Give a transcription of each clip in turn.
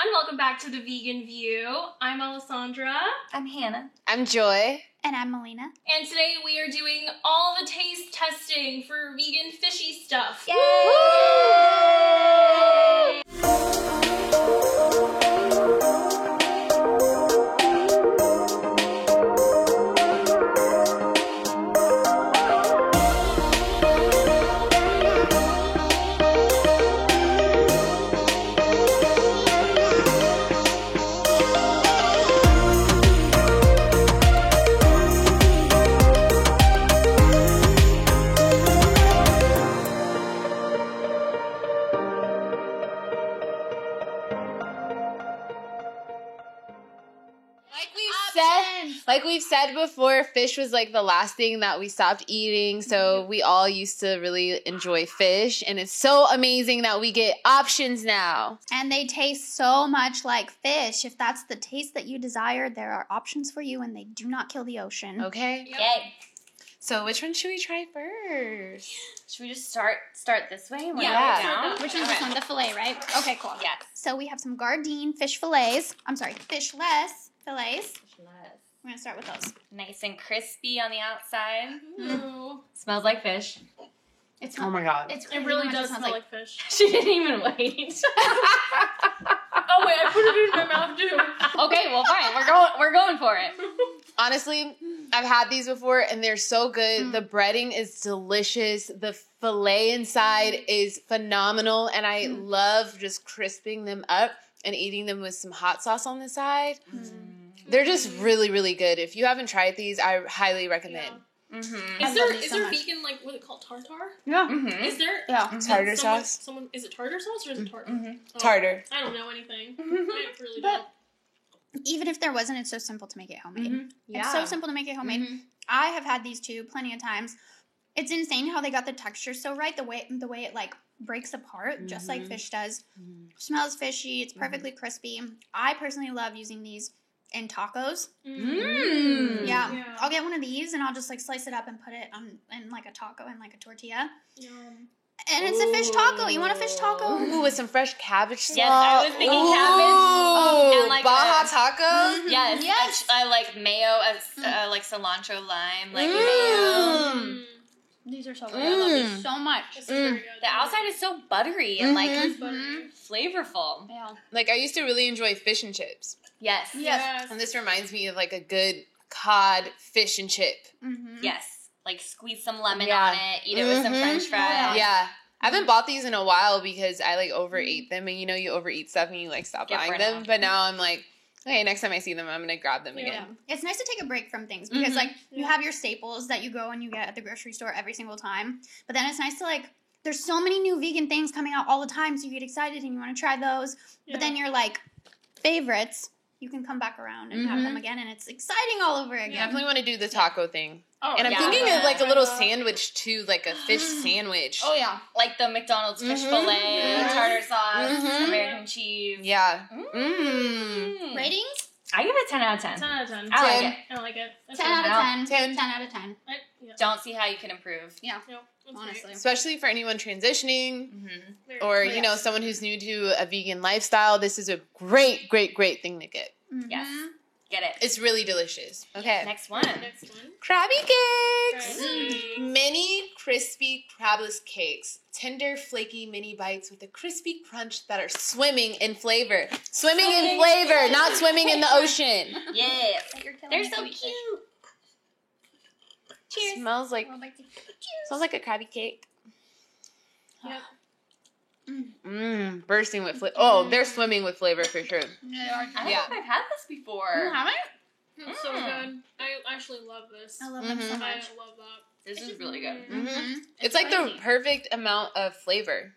everyone. Welcome back to The Vegan View. I'm Alessandra. I'm Hannah. I'm Joy. And I'm Melina. And today we are doing all the taste testing for vegan fishy stuff. Yay! Like we've said before, fish was like the last thing that we stopped eating. So we all used to really enjoy fish. And it's so amazing that we get options now. And they taste so much like fish. If that's the taste that you desire, there are options for you and they do not kill the ocean. Okay. Yep. Yay! So which one should we try first? Should we just start this way? And Yeah. work down? Which one's this one? The fillet, right? Okay, cool. Yes. So we have some Gardein fish fillets. I'm sorry, fishless fillets. We're going to start with those. Nice and crispy on the outside. Ooh. Smells like fish. It's Oh my God. It's It crazy really how much does smells smell like fish. She didn't even wait. Oh wait, I put it in my mouth too. Okay, well fine. We're going for it. Honestly, I've had these before and they're so good. The breading is delicious. The fillet inside is phenomenal. And I love just crisping them up and eating them with some hot sauce on the side. They're just really, really good. If you haven't tried these, I highly recommend. Mm-hmm. I Is love there these is so there much. vegan like what is it called tartar? Yeah. Mm-hmm. Is there Yeah. Tartar someone, sauce? Someone is it tartar sauce or is it tartar? Mm-hmm. Oh, Tartar. I don't know anything. I really But- don't. Even if there wasn't, it's so simple to make it homemade. Yeah. It's so simple to make it homemade. I have had these too plenty of times. It's insane how they got the texture so right. The way it like breaks apart, just like fish does. Smells fishy. It's perfectly crispy. I personally love using these in tacos. Mm. Yeah. Yeah. I'll get one of these and I'll just like slice it up and put it in like a taco and like a tortilla. Yum. And it's a fish taco. You want a fish taco? Ooh, with some fresh cabbage sauce. Yes, I was thinking Ooh, and like Baja a- tacos. Yes. Yes. I like mayo as like cilantro lime, like mayo. Mm. These are so good. I love these so much. This is very good. The outside is so buttery and like It's buttery. flavorful. Yeah. Like I used to really enjoy fish and chips. Yes. Yes. And this reminds me of like a good cod fish and chip. Mm-hmm. Yes. Like squeeze some lemon Yeah. on it, eat it with some french fries. Yeah. I haven't bought these in a while because I like overate them, and you know you overeat stuff and you like stop Get buying rid them. of. But now I'm like, okay, next time I see them, I'm gonna grab them Yeah. again. It's nice to take a break from things because, Mhm. like, you Yeah. have your staples that you go and you get at the grocery store every single time. But then it's nice to, like, there's so many new vegan things coming out all the time, so you get excited and you want to try those. Yeah. But then your, like, favorites, you can come back around and have them again, and it's exciting all over again. Definitely want to do the taco thing. Oh, And I'm yeah. thinking of like a Yeah. little sandwich too, like a fish sandwich. Oh, yeah. Like the McDonald's fish Mhm. fillet, Mhm. tartar sauce, Mhm. American cheese. Yeah. Mm. Ratings? I give it 10 out of 10. 10 out of 10. I like 10. it. I like it. That's 10 out good. of 10. 10. 10 out of 10. Yeah. Don't see how you can improve. Yeah, Nope, that's honestly. great. Especially for anyone transitioning Mm-hmm. Very or, good. you know, someone who's new to a vegan lifestyle. This is a great, great, great thing to get. Mhm. Yes. Get it. It's really delicious. Okay. Next one. Next one. Krabby cakes. Krabby. Mini crispy crabless cakes. Tender, flaky mini bites with a crispy crunch that are swimming in flavor. Swimming in flavor, not swimming in the ocean. Yeah. You're killing They're me, so baby fish. cute. Cheers. Smells like Well, like- a Krabby cake. Yep. Bursting with flavor. Oh, they're swimming with flavor for sure. I don't Yeah. think I've had this before. You haven't? It's so good. I actually love this. I love them so Mhm. I much. love that. This is really good. Mhm. It's like the crazy. perfect amount of flavor.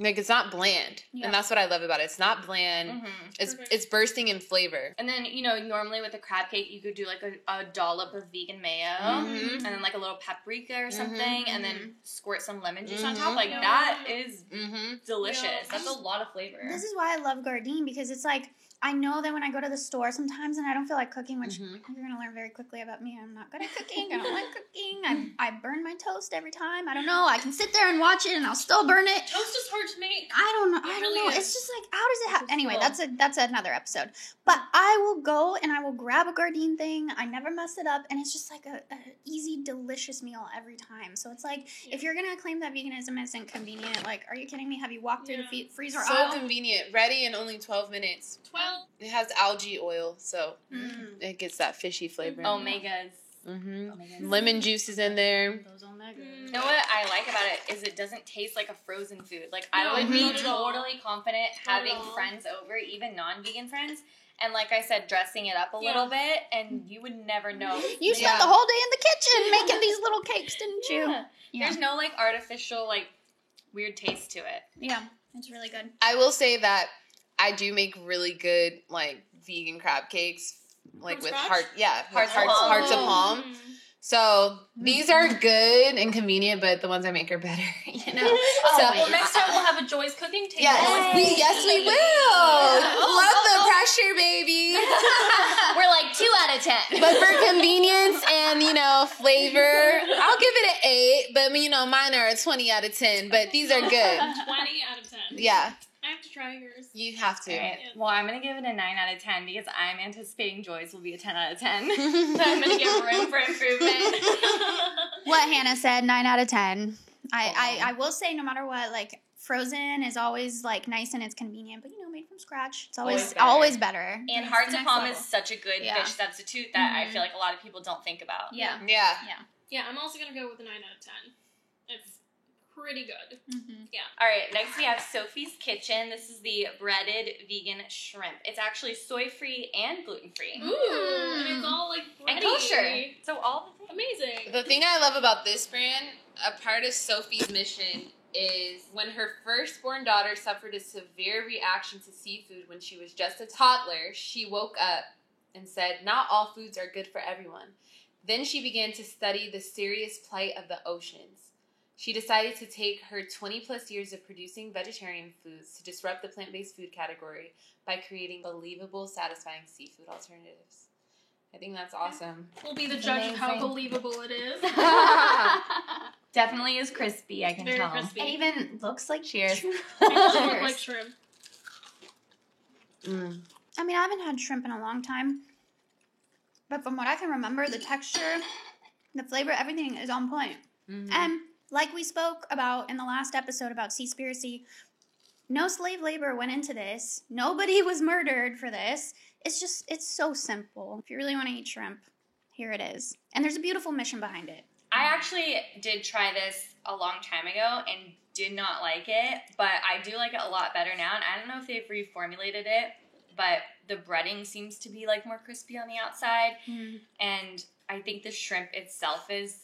Like it's not bland, Yeah. and that's what I love about it. It's not bland. Mm-hmm. Perfect. It's bursting in flavor. And then, you know, normally with a crab cake, you could do like a dollop of vegan mayo Mhm. and then like a little paprika or Mhm. something and then squirt some lemon juice on Mhm. top. Like Yeah. that is Mm-hmm. delicious. Yeah. That's a lot of flavor. This is why I love Gardein, because it's like, I know that when I go to the store sometimes and I don't feel like cooking, which Mhm. you're going to learn very quickly about me. I'm not good at cooking. I don't like cooking. I burn my toast every time. I don't know. I can sit there and watch it and I'll still burn it. Toast is hard to make. I don't know. It I don't really know. is. It's just like, how does it happen? It's Anyway, cool. that's another episode. But I will go and I will grab a Gardein thing. I never mess it up, and it's just like a easy, delicious meal every time. So it's like, if you're gonna claim that veganism isn't convenient, like, are you kidding me? Have you walked through the freezer So aisle? convenient. Ready in only 12 minutes. 12. It has algae oil, so Mm. it gets that fishy flavor. Omegas. Mm-hmm. Omegas. Lemon juice is in there. Those omegas. You know what I like about it is it doesn't taste like a frozen food. Like, I No, would be not at all. totally confident Not at having all. friends over, even non-vegan friends, and like I said, dressing it up a little bit, and you would never know. You spent the whole day in the kitchen making these little cakes, didn't you? Yeah. Yeah. There's no like artificial like weird taste to it. Yeah, it's really good. I will say that I do make really good like vegan crab cakes, like From with scratch? hearts of palm. hearts of palm. Mm. So these are good and convenient, but the ones I make are better. You know. Oh, So well, next time we'll have a Joy's cooking table. yes, we will. Love the pressure, baby. We're like 2 out of 10. But for convenience and, flavor, I'll give it an 8. But, mine are a 20 out of 10. But these are good. 20 out of 10. Yeah, I have to try yours. you have to. Alright, well, I'm gonna give it a 9 out of 10 because I'm anticipating Joy's will be a 10 out of 10. So I'm gonna give room for improvement. What Hannah said, 9 out of 10. I will say, no matter what, like, frozen is always like nice and it's convenient, but made from scratch, it's always Always better. better. And It's hearts the of next palm level. is such a good Yeah. fish substitute that I Mhm. feel like a lot of people don't think about. Yeah. Yeah. Yeah, I'm also going to go with a 9 out of 10. It's pretty good. Mm-hmm. All right, next we have Sophie's Kitchen. This is the breaded vegan shrimp. It's actually soy-free and gluten-free. Ooh, and it's all like And ready. kosher. So all the things. Amazing. The thing I love about this brand, a part of Sophie's mission, is when her firstborn daughter suffered a severe reaction to seafood when she was just a toddler, she woke up and said, "Not all foods are good for everyone." Then she began to study the serious plight of the oceans. She decided to take her 20 plus years of producing vegetarian foods to disrupt the plant-based food category by creating believable, satisfying seafood alternatives. I think that's awesome. We'll be the judge of how Amazing. believable it is. Definitely is crispy, I can Very tell. crispy. It even looks like Cheers. It doesn't look Cheers. like shrimp. Mm. I mean, I haven't had shrimp in a long time, but from what I can remember, the texture, the flavor, everything is on point. Mhm. And like we spoke about in the last episode about Seaspiracy, no slave labor went into this. Nobody was murdered for this. It's so simple. If you really want to eat shrimp, here it is. And there's a beautiful mission behind it. I actually did try this a long time ago and did not like it, but I do like it a lot better now. And I don't know if they've reformulated it, but the breading seems to be like more crispy on the outside, and I think the shrimp itself is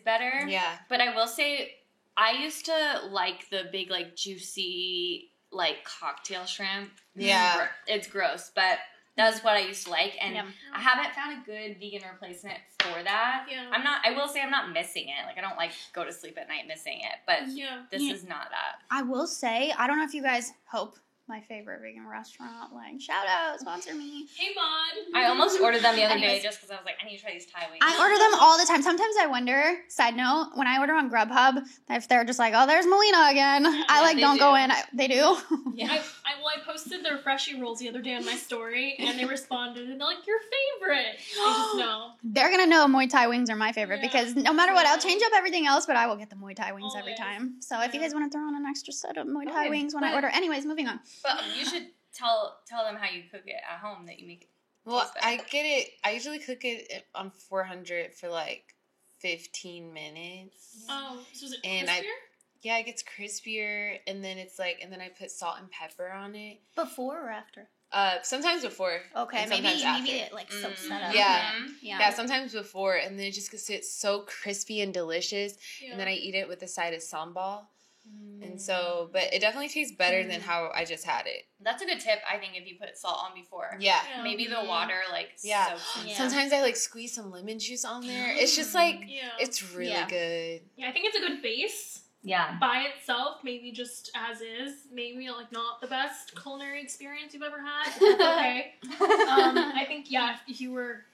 better. Yeah. But I will say, I used to like the big like juicy like cocktail shrimp. Yeah. It's gross, but that's what I used to like, and Yeah. I haven't found a good vegan replacement for that. Yeah. I will say I'm not missing it. Like, I don't like go to sleep at night missing it, but Yeah. this is not that. I will say, I don't know if you guys hope my favorite vegan restaurant, like, shout out, sponsor me. Hey, Mod. I almost ordered them the other day Anyways. just because I was like, I need to try these Thai wings. I order them all the time. Sometimes I wonder, side note, when I order on Grubhub, if they're just like, oh, there's Melina again. I like they don't do. go in. They do? Yeah. I posted their freshie rolls the other day on my story, and they responded, and they're like, your favorite. I just know. They're going to know Muay Thai wings are my favorite Yeah. because no matter what, I'll change up everything else, but I will get the Muay Thai wings every Always. time. So if you Yeah. guys want to throw on an extra set of Muay Thai Okay, wings when I but- order. Anyways, moving on. But you should tell them how you cook it at home that you make it. Well, taste better. I get it. I usually cook it on 400 for like 15 minutes. Oh, so is it And crispier? Yeah, it gets crispier, and then it's like, and then I put salt and pepper on it. Before or after? Sometimes before. Okay, and maybe sometimes after. it like soaks that Mhm. up. Yeah. Mhm. Yeah, sometimes before, and then it just gets so crispy and delicious, Yeah. and then I eat it with a side of sambal, Mm. and so, but it definitely tastes better than how I just had it. That's a good tip, I think, if you put salt on before. Yeah. Yeah. Maybe the water, like, Yeah. soaks in. Yeah. Sometimes I like squeeze some lemon juice on there. It's just like, Yeah. it's really Yeah. good. Yeah, I think it's a good base Yeah. by itself, maybe just as is. Maybe like not the best culinary experience you've ever had. But that's okay. I think if you were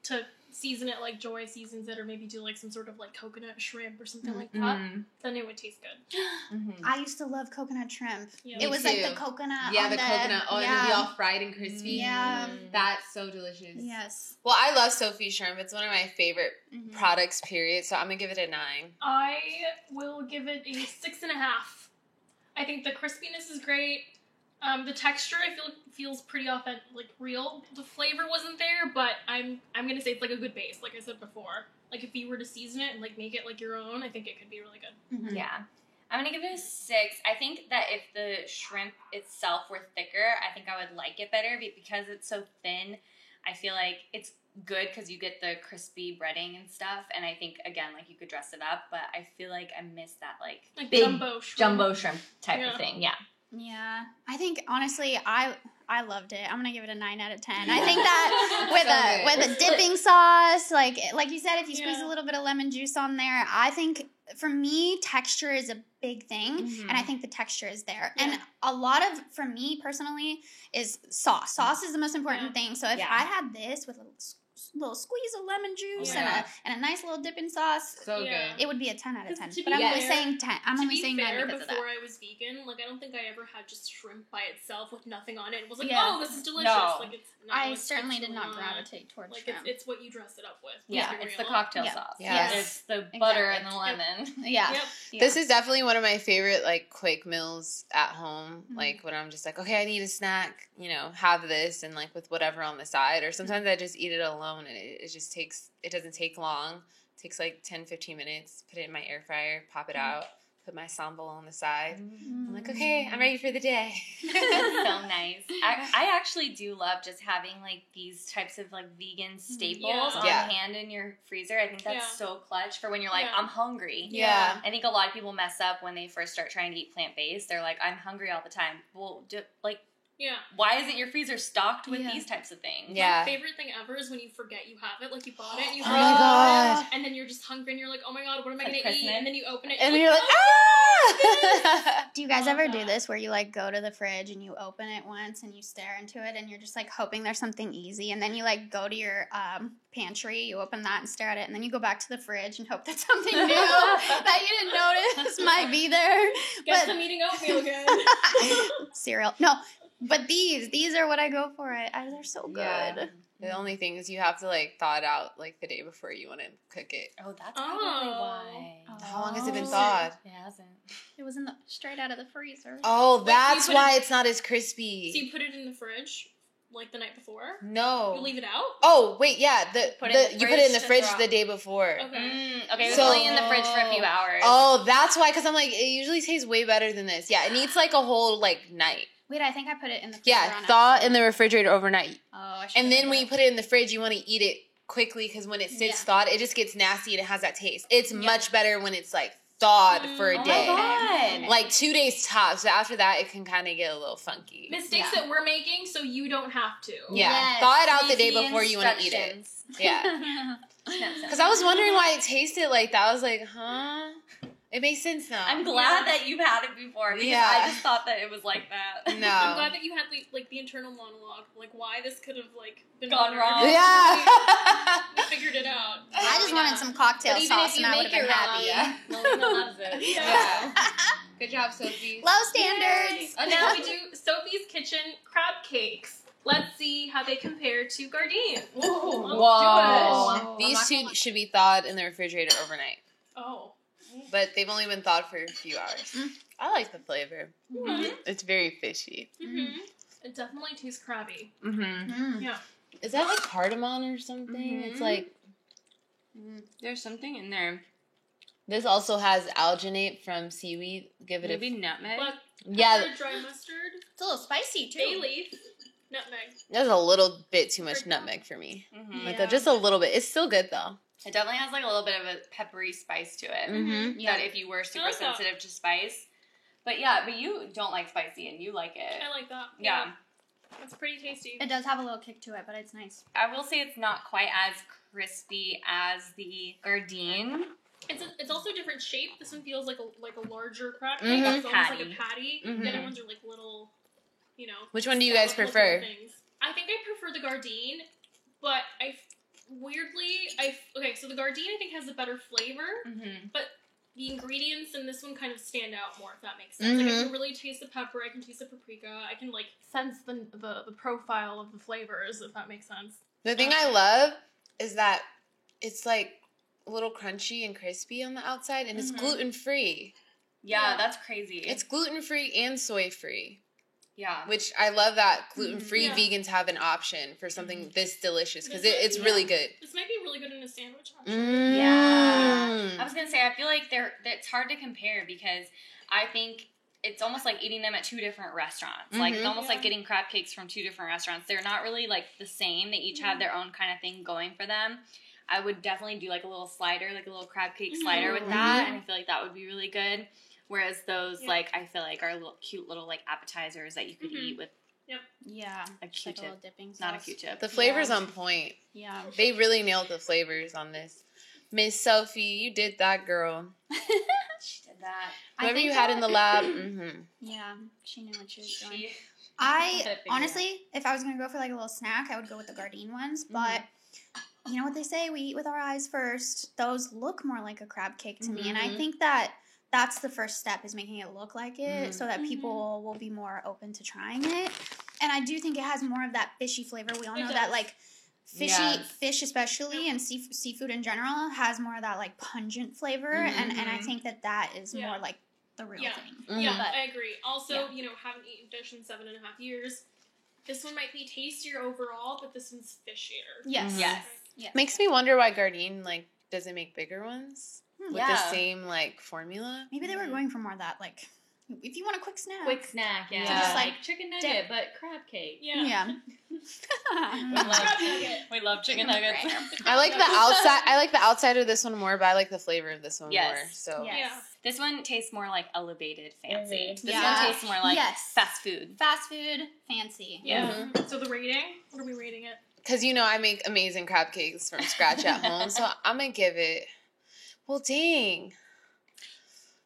to season it like Joy seasons it, or maybe do like some sort of like coconut shrimp or something like that, then it would taste good. I used to love coconut shrimp. Yeah. It Me was like too. the coconut. Yeah, on the coconut. Oh, yeah. it'll be all fried and crispy. Yeah. That's so delicious. Yes. Well, I love Sophie shrimp. It's one of my favorite Mhm. products, period. So I'm going to give it a 9. I will give it a 6.5. I think the crispiness is great. The texture I feel feels pretty authentic, like real. The flavor wasn't there, but I'm gonna say it's like a good base. Like I said before, like if you were to season it and like make it like your own, I think it could be really good. Mhm. Yeah. I'm going to give it a 6. I think that if the shrimp itself were thicker, I think I would like it better. But because it's so thin, I feel like it's good because you get the crispy breading and stuff. And I think, again, like you could dress it up. But I feel like I miss that like Like big jumbo shrimp. shrimp type Yeah. of thing. Yeah. Yeah, I think honestly, I loved it. I'm gonna give it a 9 out of 10. I think that So with a dipping sauce, like you said, if you squeeze Yeah. a little bit of lemon juice on there, I think for me texture is a big thing, and I think the texture is there. Yeah. And a lot of, for me personally, is sauce. Sauce is the most important thing. So if Yeah. I had this with a little squeeze of lemon juice Yeah. and a nice little dipping sauce, So Yeah. good. it would be a 10 out of 10. To But be I'm only fair- saying 10. I'm To only be saying fair, 9 because of that. before I was vegan, like I don't think I ever had just shrimp by itself with nothing on it. It was like, Yeah. oh, this is delicious. No. Like it's. I it's certainly really did not not. gravitate towards Like shrimp. it's what you dress it up with. Yeah. let's be It's the real. cocktail Yeah. sauce. Yes. It's the butter and the Exactly. lemon. Yeah. Yep. Yeah. This is definitely one of my favorite like quick meals at home. Mhm. Like when I'm just like, okay, I need a snack, have this and like with whatever on the side. Or sometimes I just eat it alone and it just takes, it doesn't take long. It takes like 10, 15 minutes. Put it in my air fryer, pop it out, put my sambal on the side. I'm like, okay, I'm ready for the day. That's so nice. I actually do love just having like these types of like vegan staples on Yeah. hand in your freezer. I think that's Yeah. so clutch for when you're like, Yeah. I'm hungry. Yeah. I think a lot of people mess up when they first start trying to eat plant based. They're like, I'm hungry all the time. Well, Yeah. why isn't your freezer stocked with Yeah. these types of things? Yeah. My favorite thing ever is when you forget you have it. Like you bought it, and you Oh forget my you God. have it, and then you're just hungry, and you're like, oh my god, what am I Like gonna eat? Christmas. And then you open it, And then you're like, ah! Do you guys Love ever do that. this where you like go to the fridge and you open it once and you stare into it and you're just like hoping there's something easy, and then you like go to your pantry, you open that and stare at it, and then you go back to the fridge and hope that something new that you didn't notice might be there. Guess But- I'm eating oatmeal again. Cereal. No, but these are what I go for. They're so good. Yeah. The only thing is you have to like thaw it out like the day before you want to cook it. Oh, that's probably why. How long has it been Oh. thawed? It hasn't. It was straight out of the freezer. Oh, Wait, that's you put why it- it's not as crispy. So you put it in the fridge like the night before. No. You leave it out. Oh wait, yeah. Put it in the You put it in the fridge fridge to the thaw. day before. Okay. Okay, it was So- only in the fridge for a few hours. Oh, that's why. Because I'm like, it usually tastes way better than this. Yeah, it needs like a whole like night. Wait, I think I put it in the freezer. Yeah, on thaw in the refrigerator overnight, Oh, I and should've then when you put it in the fridge, you want to eat it quickly because when it sits Yeah. thawed, it just gets nasty and it has that taste. It's much better when it's like thawed for a Oh my day. God. Like 2 days tops. So after that, it can kind of get a little funky. Mistakes Yeah. that we're making, so you don't have to. Yeah, Yes, thaw it out the day Sneaky before you want to eat it. instructions. Yeah, Because because I was wondering why it tasted like that. I was like, huh? It makes sense now. I'm glad that you've had it before because Yeah. I just thought that it was like that. I'm No. glad that you had like the internal monologue, like why this could have like been Gone better. wrong. Yeah. We figured it out. I just wanted some cocktail But even sauce if you and I would make have it been wrong, happy. Melina loves it. Yeah. Good job, Sophie. Low standards. And now we do Sophie's Kitchen crab cakes. Let's see how they compare to Gardein. Let's do it. These two should be thawed in the refrigerator overnight, Oh. but they've only been thawed for a few hours. I like the flavor. Mhm. It's very fishy. Mm-hmm. It definitely tastes crabby. Mm-hmm. Mm. Yeah. Is that like cardamom or something? Mhm. It's like There's something in there. this also has alginate from seaweed. Give it Maybe nutmeg. Black yeah. pepper, dry mustard, It's a little spicy too. bay leaf, nutmeg. There's a little bit too much nutmeg for me. Mhm. Like Yeah. just a little bit. It's still good though. It definitely has like a little bit of a peppery spice to it. Mm-hmm. Yeah. That if you were super like that. sensitive to spice. But yeah, but you don't like spicy and you like it. I like that. Yeah. It's pretty tasty. It does have a little kick to it, but it's nice. I will say it's not quite as crispy as the Gardein. It's also a different shape. This one feels like a larger crab cake. Mhm. It's almost Patty. like a patty. Mhm. The other ones are like little, you know. Which one do you guys scallop-looking prefer? things. I think I prefer the Gardein, but weirdly, so the Gardein I think has a better flavor, but the ingredients in this one kind of stand out more, if that makes sense. Like, I can really taste the pepper, I can taste the paprika, I can, like, sense the profile of the flavors, if that makes sense. The thing I love is that it's, like, a little crunchy and crispy on the outside, and it's gluten-free. Yeah, that's crazy. It's gluten-free and soy-free. Yeah. Which I love that gluten-free Yeah. vegans have an option for something this delicious, because it's really good. This might be really good in a sandwich, actually. Yeah. I was going to say, I feel like it's hard to compare because I think it's almost like eating them at two different restaurants. Like, it's almost like getting crab cakes from two different restaurants. They're not really, like, the same. They each have their own kind of thing going for them. I would definitely do, like, a little slider, like a little crab cake slider with that, and I feel like that would be really good. Whereas those, like, I feel like are little cute little, like, appetizers that you could eat with Yeah. a Q-tip. Like a little dipping sauce. Not a Q-tip. The flavor's on point. Yeah. They really nailed the flavors on this. Miss Sophie, you did that, girl. She did that. Whatever you had in the lab. Yeah, she knew what she was doing. She... Honestly, if I was going to go for like a little snack, I would go with the Gardein ones. But you know what they say? We eat with our eyes first. Those look more like a crab cake to me. And I think that's the first step, is making it look like it so that people will be more open to trying it. And I do think it has more of that fishy flavor. We all know that, like, fish especially and seafood in general has more of that, like, pungent flavor. And I think that is more like the real thing. Yeah, I agree. Also, you know, haven't eaten fish in 7.5 years. This one might be tastier overall, but this one's fishier. Yes. Yes. Yeah. Makes me wonder why Gardein, like, doesn't make bigger ones with the same, like, formula. Maybe they were going for more of that, like, if you want a quick snack. Quick snack, yeah. Just like chicken nugget, but crab cake. Yeah. We love chicken nuggets. I like the outside. I like the outside of this one more, but I like the flavor of this one more. So Yes. This one tastes more like elevated fancy. This Yeah. one tastes more like fast food. Fast food, fancy. Yeah. So the rating? What are we rating it? because you know I make amazing crab cakes from scratch at home, so I'm gonna give it. Well, dang.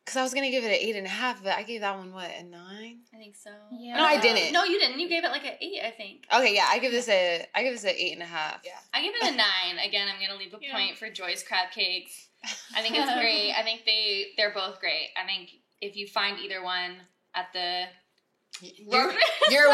Because I was going to give it an 8.5, but I gave that one, what, a 9? I think so. Yeah. No, I didn't. No, you didn't. You gave it like an 8, I think. Okay, yeah, I give this an 8.5. Yeah. I give it a 9. Again, I'm going to leave a point for Joy's crab cakes. I think it's great. I think they're both great. I think if you find either one at the... You're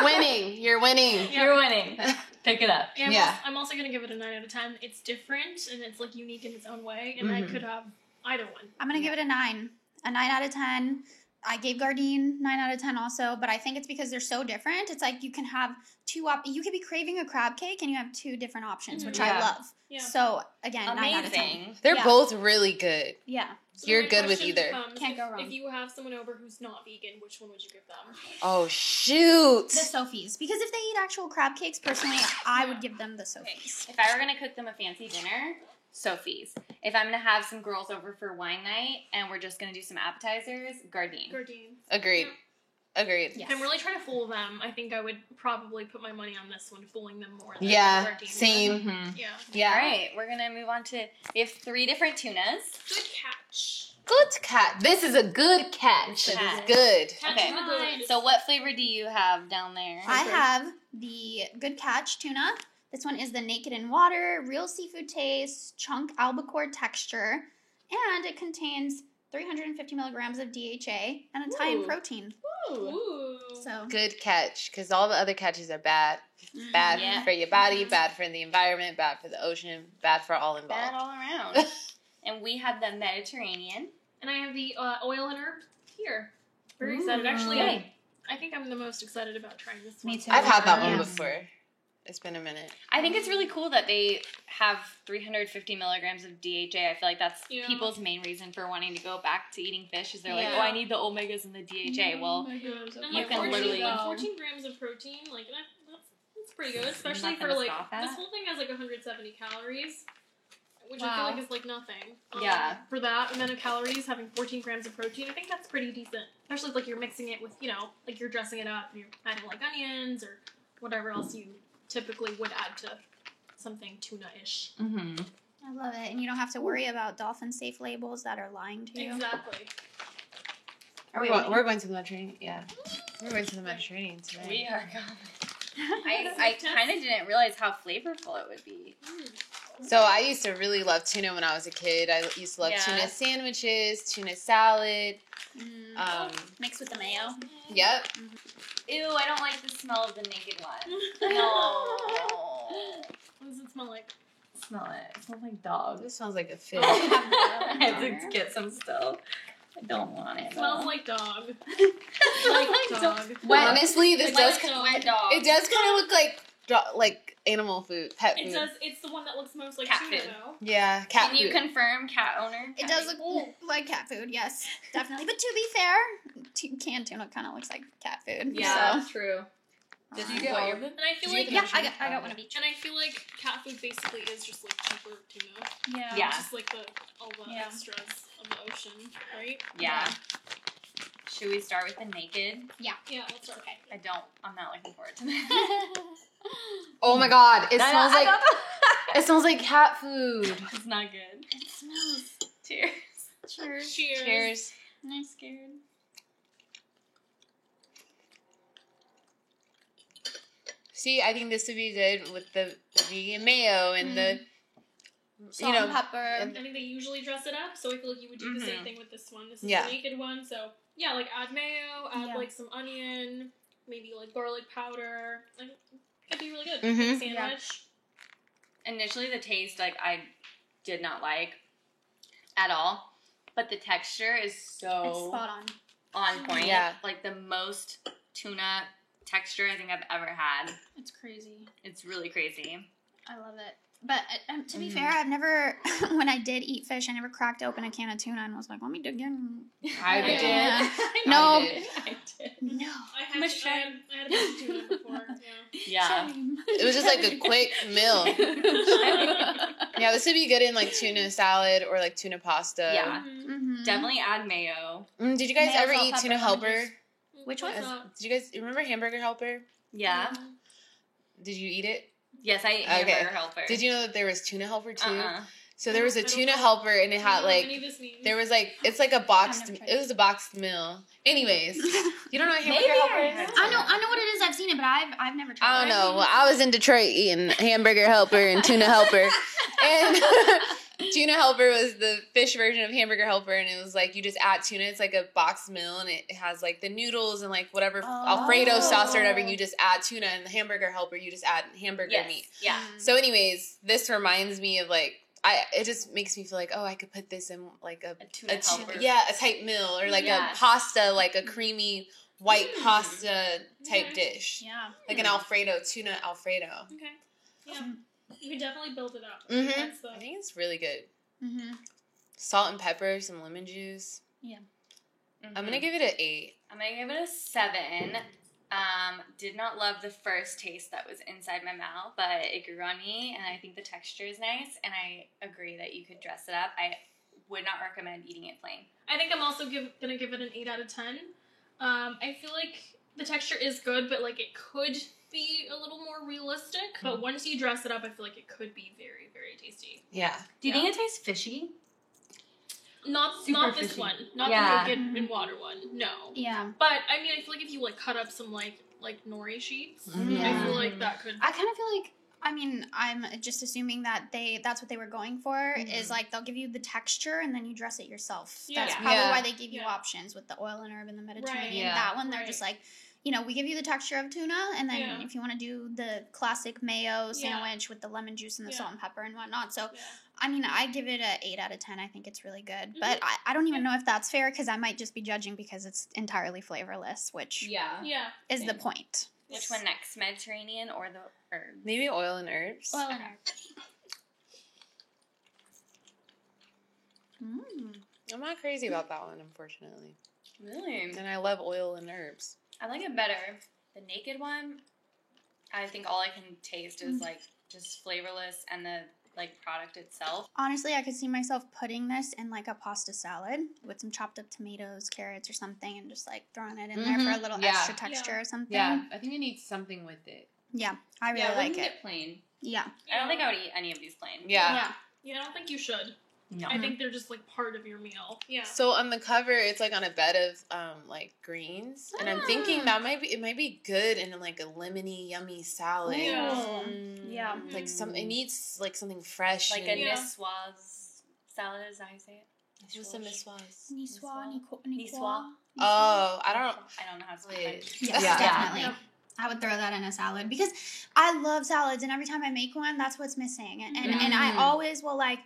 winning. You're winning. Yeah. You're winning. Pick it up. Yeah, I'm also going to give it a 9 out of 10. It's different, and it's, like, unique in its own way, and I could have either one. I'm going to give it a 9. A 9 out of 10. I gave Gardein 9 out of 10 also, but I think it's because they're so different. It's like you can have you could be craving a crab cake and you have 2 different options, which I love. Yeah. So, again, amazing. 9 out of 10. They're both really good. Yeah. So you're good with either. Can't go wrong. If you have someone over who's not vegan, which one would you give them? Oh, shoot. The Sophies. Because if they eat actual crab cakes, personally, I would give them the Sophies. If I were going to cook them a fancy dinner, Sophie's. If I'm going to have some girls over for wine night and we're just going to do some appetizers, Gardein. Agreed. Yeah. Agreed. If I'm really trying to fool them, I think I would probably put my money on this one, fooling them more than Gardein. Same. Mm-hmm. Yeah. All right, we're going to move on to, we have 3 different tunas. Good catch. Good catch. This is a good catch. This is good. Okay, so what flavor do you have down there? I have the Good Catch tuna. This one is the naked in water, real seafood taste, chunk albacore texture, and it contains 350 milligrams of DHA and a Thai protein. Ooh. So good catch, because all the other catches are bad. Bad for your body, bad for the environment, bad for the ocean, bad for all involved. Bad all around. And we have the Mediterranean. And I have the oil and herb here. Very excited. Actually, I think I'm the most excited about trying this one. Me too. I've had that one before. It's been a minute. I think it's really cool that they have 350 milligrams of DHA. I feel like that's people's main reason for wanting to go back to eating fish is they're like, oh, I need the omegas and the DHA. Well, you can literally... 14 grams of protein, like, that's pretty good, especially for, like, this whole thing has, like, 170 calories, which I feel like is, like, nothing. For that amount of calories, having 14 grams of protein, I think that's pretty decent. Especially if, like, you're mixing it with, you know, like, you're dressing it up, and you're adding, like, onions or whatever else you typically would add to something tuna-ish. I love it. And you don't have to worry about dolphin-safe labels that are lying to you. Exactly. We're going to the Mediterranean. Yeah. We're going to the Mediterranean today. We are going. I kind of didn't realize how flavorful it would be. So I used to really love tuna when I was a kid. I used to love Yeah. tuna sandwiches, tuna salad. Mixed with the mayo. Yep. Ew, I don't like the smell of the naked one. No. What does it smell like? Smell it. It smells like dog. This smells like a fish. I have to get some still. I don't want it. It smells like dog. like Dog. Honestly, this does Like dog. wet dog. it does kind of look like animal food, pet It food. does. It's the one that looks most like Cat tuna, food. though. Yeah, cat Can you food. confirm, cat owner? It does look like cat food, yes, definitely. But to be fair, canned tuna kind of looks like cat food. Yeah, So. true. Did you you get get all of it? And I feel Did you like get Yeah, I got one of each. And I feel like cat food basically is just like cheaper tuna. Yeah. Yeah. Just like all the Yeah. extras of the ocean, right? Yeah. Should we start with the naked? Yeah, let's start. Okay. I'm not looking forward to that. Oh my god, it I smells know, I like know. it smells like cat food. It's not good. It smells. Cheers. Cheers. Cheers. Cheers. I'm scared. See, I think this would be good with the vegan mayo and the Salt and pepper. I think they usually dress it up, so I feel like you would do the same thing with this one. This is Yeah. the naked one, so yeah, like add mayo, add Yeah. like some onion, maybe like garlic powder. Like, that'd be really good. Mhm. Sandwich. Initially, the taste, I did not like at all. But the texture is It's so spot on. on point. Yeah. Like the most tuna texture I think I've ever had. It's crazy. It's really crazy. I love it. But to be fair, I've never, when I did eat fish, I never cracked open a can of tuna and was like, let me dig in. I Yeah. did. Yeah. No. I did. No. I had a bunch of tuna before. Yeah. Yeah. Shame. It was just like a quick meal. Yeah, this would be good in like tuna salad or like tuna pasta. Yeah. Mm-hmm. Definitely add mayo. Did you guys Mayo, ever salt, eat pepper, tuna lemon helper? juice. Which one? Did you guys remember Hamburger Helper? Yeah. Did you eat it? Yes, I ate Okay. hamburger helper. Did you know that there was tuna helper too? Uh-uh. So there was a I don't tuna know. helper and it had like there was like it's like a boxed. I've never tried It was a boxed meal. Anyways, you don't know what hamburger Maybe helper I is? had I know what it is. I've seen it, but I've never tried I it. don't know. Well, I was in Detroit eating hamburger helper and tuna helper, and tuna helper was the fish version of hamburger helper, and it was like you just add tuna. It's like a boxed meal, and it has like the noodles and like whatever Alfredo sauce or whatever. You just add tuna, and the hamburger helper you just add hamburger Yes. meat. Yeah. So, anyways, this reminds me of like it just makes me feel like I could put this in like A tuna helper. a type meal or like Yes. a pasta, like a creamy white pasta type Okay. dish. Yeah. Like an Alfredo, tuna Alfredo. Okay. Yeah. You can definitely build it up. Mm-hmm. That's the I think it's really good. Mm-hmm. Salt and pepper, some lemon juice. I'm gonna give it an 8. I'm gonna give it a 7. Did not love the first taste that was inside my mouth, but it grew on me, and I think the texture is nice, and I agree that you could dress it up. I would not recommend eating it plain. I think I'm also gonna give it an 8 out of 10. I feel like the texture is good, but like it could be a little more realistic. But once you dress it up, I feel like it could be very, very tasty. Yeah. Do you think it tastes fishy? Not Super this fishy. one, not Yeah. the naked in water one. No. Yeah. But I mean, I feel like if you like cut up some like nori sheets, Mhm. I feel like that could. I kind of feel like, I mean, I'm just assuming that that's what they were going for, is like they'll give you the texture and then you dress it yourself. Yeah. That's probably Yeah. why they give you Yeah. options with the oil and herb in the Mediterranean. Yeah. That one, they're Right. just like, we give you the texture of tuna, and then Yeah. if you want to do the classic mayo Yeah. sandwich with the lemon juice and the Yeah. salt and pepper and whatnot. So, Yeah. I mean, I give it a 8 out of 10. I think it's really good. But I don't even know if that's fair because I might just be judging because it's entirely flavorless, which Yeah. Yeah. is the point. Which one next? Mediterranean or the herb? Maybe oil and herbs. Oil and herbs. I'm not crazy about that one, unfortunately. Really? And I love oil and herbs. I like it better. The naked one, I think all I can taste is like just flavorless and the like product itself. Honestly, I could see myself putting this in like a pasta salad with some chopped up tomatoes, carrots, or something, and just like throwing it in there for a little Yeah. extra texture Yeah. or something. I think it needs something with it. Yeah, I really like it. plain. Yeah. I don't think I would eat any of these plain. Yeah. Yeah. Yeah, I don't think you should. No. I think they're just like part of your meal. Yeah. So on the cover, it's like on a bed of like greens, and I'm thinking that it might be good in like a lemony, yummy salad. Yeah. Yeah. Like it needs like something fresh, Like and a niçoise salad, is that how you say it? what's a niçoise? Niçoise. Oh, I don't. I don't know how to say Wait. it. Yes, Yeah. definitely. Yeah. I would throw that in a salad because I love salads, and every time I make one, that's what's missing. And I always will like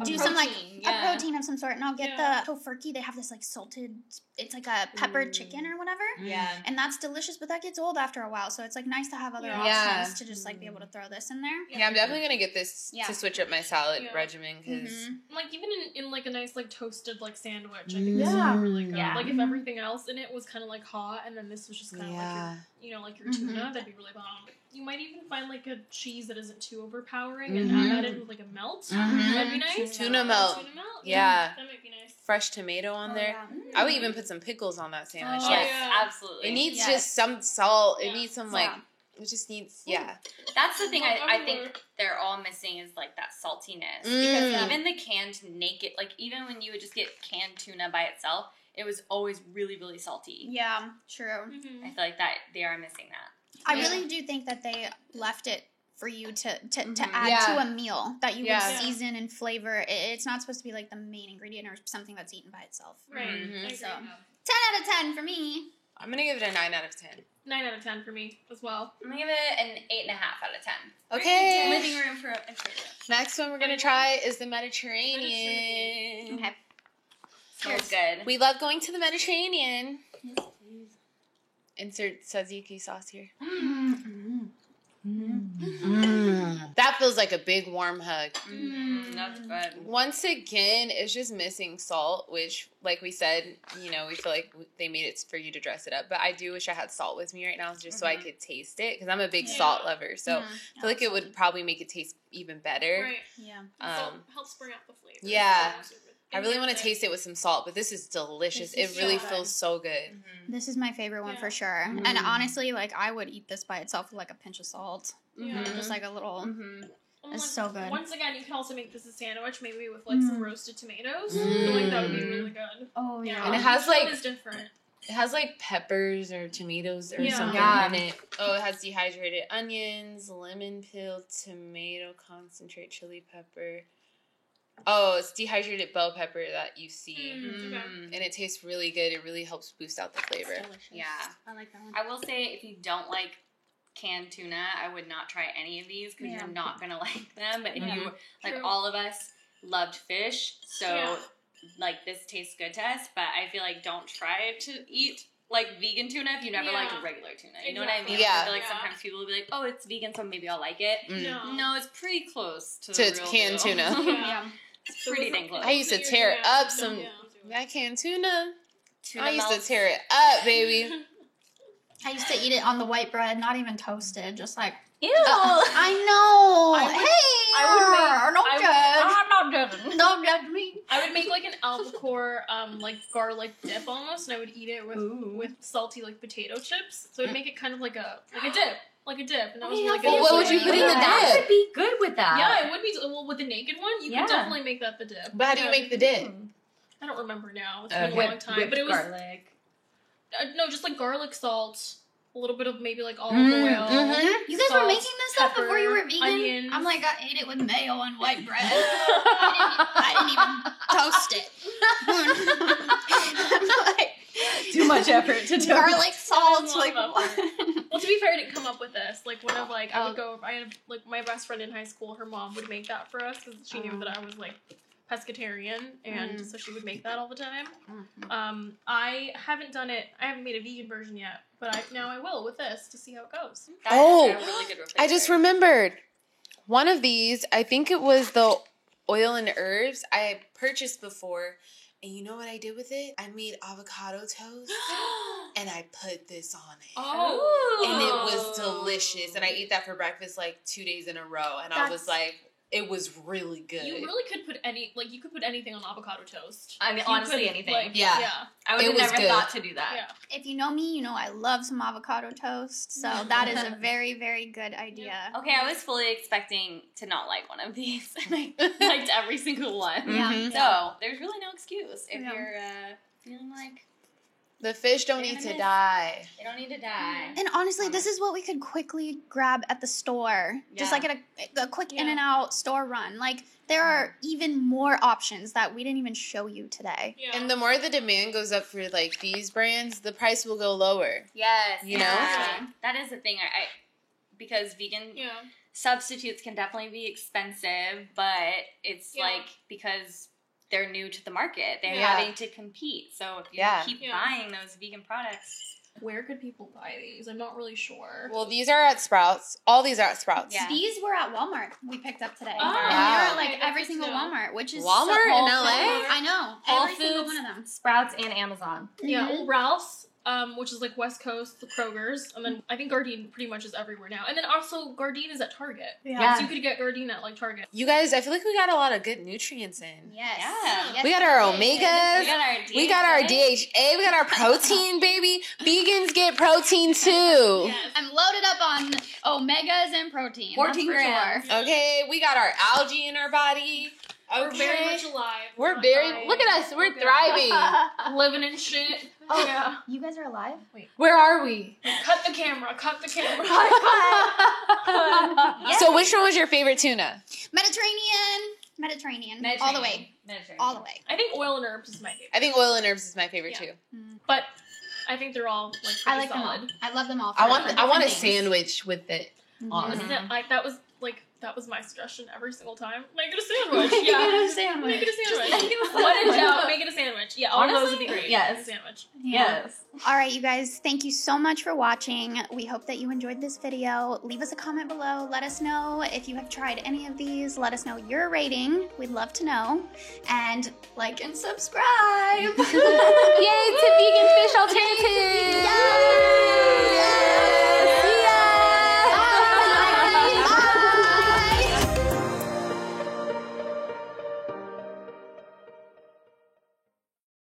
do some like a protein of some sort, and I'll get the tofurkey. They have this like salted, it's like a peppered chicken or whatever. Yeah. And that's delicious, but that gets old after a while. So it's like nice to have other Yeah. options to just like be able to throw this in there. Yeah, I'm definitely gonna get this Yeah. to switch up my salad Yeah. regimen because Like even in like a nice like toasted like sandwich, I think this Yeah. would be really good. Yeah. Like if everything else in it was kind of like hot, and then this was just kind of like your, like your tuna, that'd be really bomb. You might even find like a cheese that isn't too overpowering and add that in with like a melt. That'd be nice. Tuna melt. Tuna melt. Yeah. That might be nice. fresh tomato on there. I would even put some pickles on that sandwich. Oh, Like, yeah. Absolutely. it needs Yes. just some salt. It Yeah. needs some Yeah. it just needs That's the thing I Everywhere. think they're all missing is like that saltiness. Mm. Because even the canned naked, like even when you would just get canned tuna by itself, it was always really, really salty. Yeah, true. I feel like that they are missing that. I really do think that they left it for you to add Yeah. to a meal that you Yeah. would season and flavor. It's not supposed to be like the main ingredient or something that's eaten by itself. Right. Mhm. I agree. So 10 out of 10 for me. I'm gonna give it a 9 out of 10. 9 out of 10 for me as well. I'm gonna give it an 8.5 out of 10. Okay. Living room for improvement. Next one we're gonna try is the Mediterranean. Okay. Smells good. We love going to the Mediterranean. Insert tzatziki sauce here. That feels like a big warm hug. That's good. Once again, it's just missing salt, which, like we said, we feel like they made it for you to dress it up. But I do wish I had salt with me right now just so I could taste it because I'm a big salt lover. So I feel like it would probably make it taste even better. Right. Yeah. So helps bring out the flavor. Yeah. I really want to taste it with some salt, but this is delicious. This is It really so good. feels so good. This is my favorite one for sure. And honestly, like I would eat this by itself with like a pinch of salt. Yeah. Just like a little. And It's so good. Once again, you can also make this a sandwich, maybe with like some roasted tomatoes. I feel like that would be really good. Oh Yeah. And it has, Each one like- is different. It has like peppers or tomatoes or Yeah. something Yeah. in it. Oh, it has dehydrated onions, lemon peel, tomato concentrate, chili pepper. Oh, it's dehydrated bell pepper that you see. Okay. And it tastes really good. It really helps boost out the flavor. Yeah. I like that one. I will say if you don't like canned tuna, I would not try any of these because you're not gonna like them. But if you like, True. all of us loved fish, so Yeah. like this tastes good to us. But I feel like don't try to eat like vegan tuna if you never Yeah. liked regular tuna. You know what I mean? Exactly. Yeah. I feel like Yeah. sometimes people will be like, "Oh, it's vegan, so maybe I'll like it." No. No, it's pretty close to To the real canned deal. tuna. Yeah. It's pretty dang close. I used to tear up some that canned tuna. Tuna I used to melts. tear it up, baby. I used to eat it on the white bread, not even toasted, just like. Ew. I know. I would- Hey, I'm not judging. Don't judge me. I would make like an albacore like garlic dip almost, and I would eat it with salty like potato chips. So it'd make it kind of like a dip. Like a dip, and that was really good. Well, what would you put in the That dip? would be good with that. Yeah, it would be. Well, with the naked one, you Yeah. could definitely make that the dip. But how do you make the dip? I don't remember now. It's been a Okay. long time, but it was garlic. no, just like garlic salt, a little bit of maybe like olive oil. You guys were Salt, making this stuff before you were pepper, vegan? onions. I'm like, I ate it with mayo and white bread. I didn't even toast it. Too much effort to do. Garlic, salt, Well, like well, what? Well, to be fair, I didn't come up with this. Like when I would go. I had like my best friend in high school. Her mom would make that for us because she knew that I was like pescatarian, and so she would make that all the time. I haven't done it. I haven't made a vegan version yet, but now I will with this to see how it goes. That is Oh, a really good I just replacement. remembered one of these. I think it was the oil and herbs I purchased before. And you know what I did with it? I made avocado toast and I put this on it. Oh, And it was delicious. And I ate that for breakfast like 2 days in a row. And I was That's like, it was really good. You really could put you could put anything on avocado toast. I mean, You honestly, could, anything. like, Yeah. yeah. I would It have was never good. thought to do that. Yeah. If you know me, you know I love some avocado toast. So that is a very, very good idea. Okay, I was fully expecting to not like one of these, and I liked every single one. Yeah. Mhm. So there's really no excuse if Yeah. you're feeling like The fish don't need to die. they don't need to die. And honestly, this is what we could quickly grab at the store. Just Yeah. like at a quick in Yeah. and out store run. Like, there are even more options that we didn't even show you today. Yeah. And the more the demand goes up for like these brands, the price will go lower. Yes, You know? yeah. That is the thing. I because vegan yeah. substitutes can definitely be expensive, but it's Yeah. like because they're new to the market, they're Yeah. having to compete. So if you Yeah. keep Yeah. buying those vegan products, Where could people buy these? I'm not really sure. Well, these are at Sprouts. All these are at Sprouts. Yeah. These were at Walmart we picked up today. Oh, and wow. they're at Okay, like that's every good single to know. Walmart, which is Walmart in Whole LA? Foods. I know. Whole Every single Foods, one of them. Sprouts, and Amazon. Yeah, Mhm. Old Ralph's, which is like West Coast, the Kroger's, and then I think Gardein pretty much is everywhere now. And then also Gardein is at Target. Yeah. So you could get Gardein at like Target. You guys, I feel like we got a lot of good nutrients in. Yes. Yeah. Yes, We got our we did. omegas. We got our DHA. We got our protein, baby. Vegans get protein too. Yes. I'm loaded up on omegas and protein. 14 that's for grams. sure. Okay, we got our algae in our body. Okay. We're very much alive. We're not very. dying. Look at us. We're Okay. thriving. Living in shit. Oh. Yeah. You guys are alive? Where are we? Cut the camera. Cut the camera. So, which one was your favorite tuna? Mediterranean. All the way. All the way. I think oil and herbs is my favorite. I think oil and herbs is my favorite Yeah. too. But I think they're all like pretty I like them all. solid. I love them all. I for want. I different want a things. sandwich with it on. Isn't Mhm. it, like that was my suggestion every single time. Make it a sandwich. Make Yeah. it a sandwich. Make it a sandwich. Just make it a When in sandwich. doubt, make it a sandwich. Yeah, all those would be Honestly, great. yes. Make it a sandwich. Yes. All right, you guys, thank you so much for watching. We hope that you enjoyed this video. Leave us a comment below. Let us know if you have tried any of these. Let us know your rating. We'd love to know. And like and subscribe. Yay to vegan